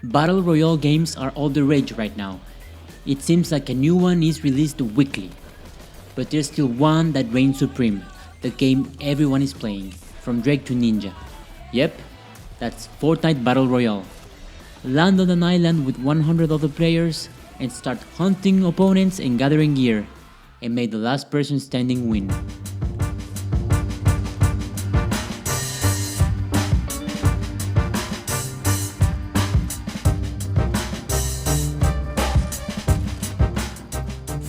Battle Royale games are all the rage right now. It seems like a new one is released weekly. But there's still one that reigns supreme, the game everyone is playing, from Drake to Ninja. Yep, that's Fortnite Battle Royale. Land on an island with 100 other players and start hunting opponents and gathering gear, and may the last person standing win.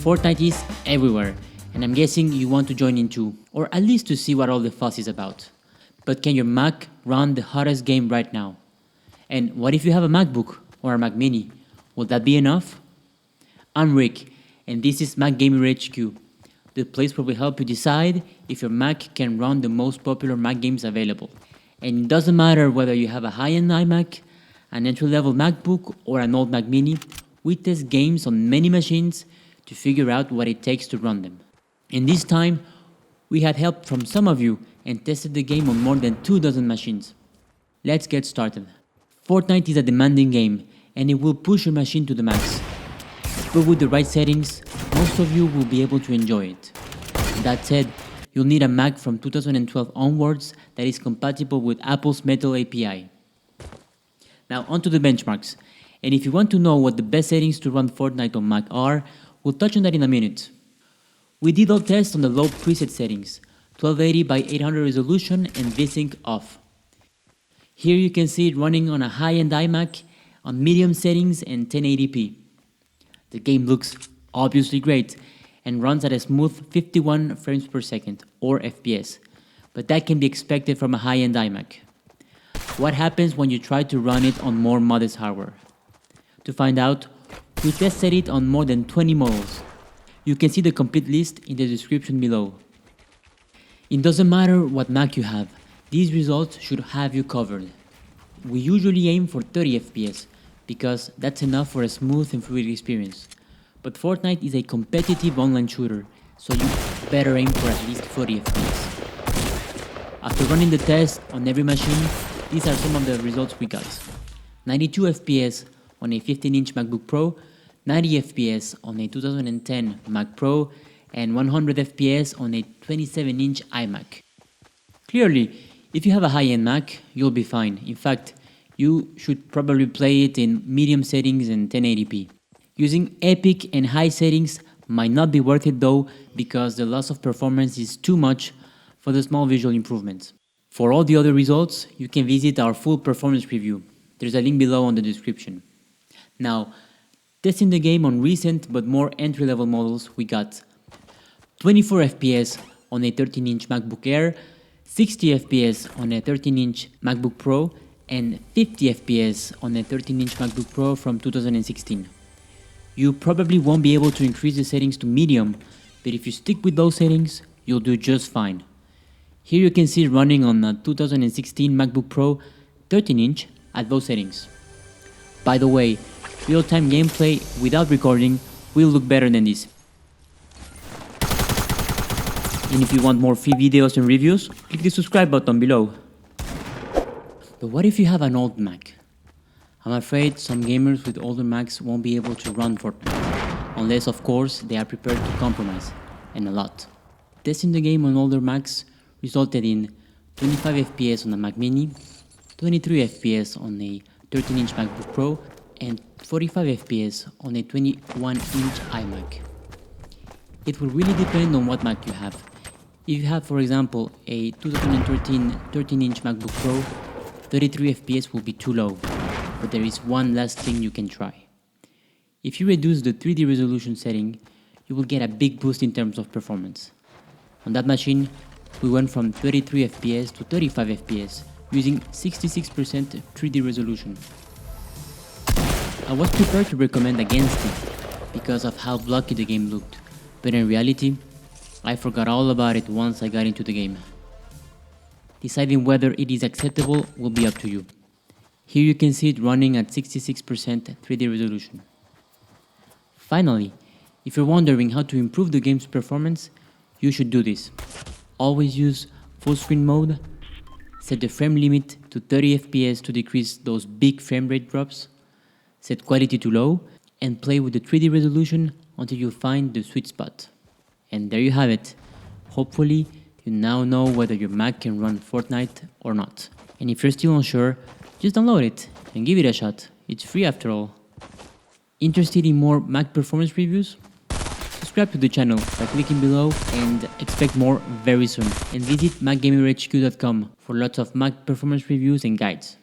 Fortnite is everywhere, and I'm guessing you want to join in too, or at least to see what all the fuss is about. But can your Mac run the hottest game right now? And what if you have a MacBook or a Mac Mini? Will that be enough? I'm Rick, and this is Mac Gamer HQ, the place where we help you decide if your Mac can run the most popular Mac games available. And it doesn't matter whether you have a high-end iMac, an entry-level MacBook, or an old Mac Mini, we test games on many machines to figure out what it takes to run them. And this time, we had help from some of you and tested the game on more than 24 machines. Let's get started. Fortnite is a demanding game, and it will push your machine to the max. But with the right settings, most of you will be able to enjoy it. That said, you'll need a Mac from 2012 onwards that is compatible with Apple's Metal API. Now onto the benchmarks, and if you want to know what the best settings to run Fortnite on Mac are, we'll touch on that in a minute. We did all tests on the low preset settings, 1280 by 800 resolution and VSync off. Here you can see it running on a high-end iMac on medium settings and 1080p. The game looks obviously great and runs at a smooth 51 frames per second or FPS, but that can be expected from a high-end iMac. What happens when you try to run it on more modest hardware? To find out, we tested it on more than 20 models. You can see the complete list in the description below. It doesn't matter what Mac you have, these results should have you covered. We usually aim for 30 FPS, because that's enough for a smooth and fluid experience. But Fortnite is a competitive online shooter, so you better aim for at least 40 FPS. After running the test on every machine, these are some of the results we got. 92 FPS on a 15-inch MacBook Pro, 90 FPS on a 2010 Mac Pro, and 100 FPS on a 27-inch iMac. Clearly, if you have a high-end Mac, you'll be fine. In fact, you should probably play it in medium settings and 1080p. Using epic and high settings might not be worth it though, because the loss of performance is too much for the small visual improvements. For all the other results, you can visit our full performance review. There's a link below on the description. Now, testing the game on recent but more entry-level models, we got 24 FPS on a 13-inch MacBook Air, 60 FPS on a 13-inch MacBook Pro, and 50 FPS on a 13-inch MacBook Pro from 2016. You probably won't be able to increase the settings to medium, but if you stick with those settings, you'll do just fine. Here you can see it running on a 2016 MacBook Pro 13-inch at those settings. By the way, real-time gameplay without recording will look better than this. And if you want more free videos and reviews, click the subscribe button below. But what if you have an old Mac? I'm afraid some gamers with older Macs won't be able to run Fortnite, unless of course they are prepared to compromise, and a lot. Testing the game on older Macs resulted in 25 FPS on a Mac Mini, 23 FPS on a 13-inch MacBook Pro, and 45 FPS on a 21-inch iMac. It will really depend on what Mac you have. If you have, for example, a 2013 13-inch MacBook Pro, 33 FPS will be too low, but there is one last thing you can try. If you reduce the 3D resolution setting, you will get a big boost in terms of performance. On that machine, we went from 33 FPS to 35 FPS, using 66% 3D resolution. I was prepared to recommend against it, because of how blocky the game looked, but in reality, I forgot all about it once I got into the game. Deciding whether it is acceptable will be up to you. Here you can see it running at 66% 3D resolution. Finally, if you're wondering how to improve the game's performance, you should do this. Always use full screen mode, set the frame limit to 30 FPS to decrease those big frame rate drops, set quality to low, and play with the 3D resolution until you find the sweet spot. And there you have it. Hopefully, you now know whether your Mac can run Fortnite or not. And if you're still unsure, just download it and give it a shot. It's free after all. Interested in more Mac performance reviews? Subscribe to the channel by clicking below and expect more very soon. And visit MacGamerHQ.com for lots of Mac performance reviews and guides.